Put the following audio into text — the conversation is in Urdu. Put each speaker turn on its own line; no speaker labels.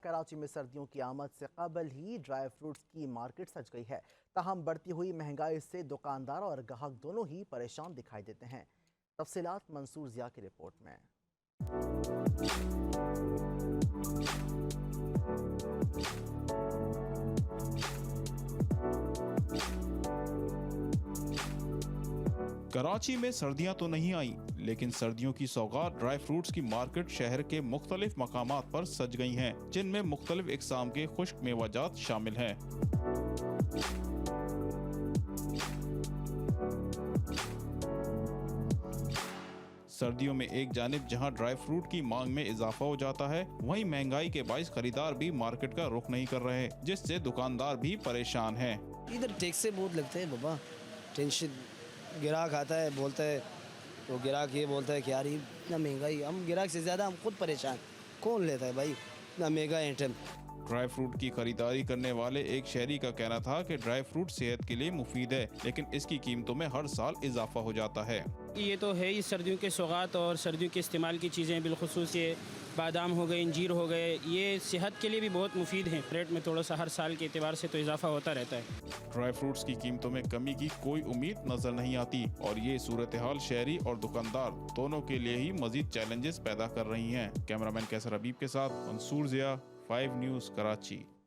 کراچی میں سردیوں کی آمد سے قبل ہی ڈرائی فروٹس کی مارکیٹ سج گئی ہے، تاہم بڑھتی ہوئی مہنگائی سے دکاندار اور گاہک دونوں ہی پریشان دکھائی دیتے ہیں۔ تفصیلات منصور ضیاء کی رپورٹ میں۔
کراچی میں سردیاں تو نہیں آئیں، لیکن سردیوں کی سوغات ڈرائی فروٹس کی مارکیٹ شہر کے مختلف مقامات پر سج گئی ہیں، جن میں مختلف اقسام کے خشک میوہ جات شامل ہیں۔ سردیوں میں ایک جانب جہاں ڈرائی فروٹ کی مانگ میں اضافہ ہو جاتا ہے، وہیں مہنگائی کے باعث خریدار بھی مارکیٹ کا رخ نہیں کر رہے، جس سے دکاندار بھی پریشان ہیں۔
ادھر ٹیکس بہت لگتے ہیں بابا، ٹینشن گراہک آتا ہے بولتا ہے، وہ گراہک یہ بولتا ہے کہ یار اتنا مہنگائی، ہم گراہک سے زیادہ ہم خود پریشان، کون لیتا ہے بھائی اتنا مہنگا آئٹم۔
ڈرائی فروٹ کی خریداری کرنے والے ایک شہری کا کہنا تھا کہ ڈرائی فروٹ صحت کے لیے مفید ہے، لیکن اس کی قیمتوں میں ہر سال اضافہ ہو جاتا ہے۔
یہ تو ہے ہی، سردیوں کے سوغات اور سردیوں کے استعمال کی چیزیں، بالخصوص یہ بادام ہو گئے، انجیر ہو گئے، یہ صحت کے لیے بھی بہت مفید ہیں۔ ریٹ میں تھوڑا سا ہر سال کے اعتبار سے تو اضافہ ہوتا رہتا ہے۔
ڈرائی فروٹس کی قیمتوں میں کمی کی کوئی امید نظر نہیں آتی، اور یہ صورتحال شہری اور دکاندار دونوں کے لیے ہی مزید چیلنجز پیدا کر رہی ہیں۔ کیمرامین کیسر حبیب کے ساتھ منصور ضیاء، 5 نیوز کراچی۔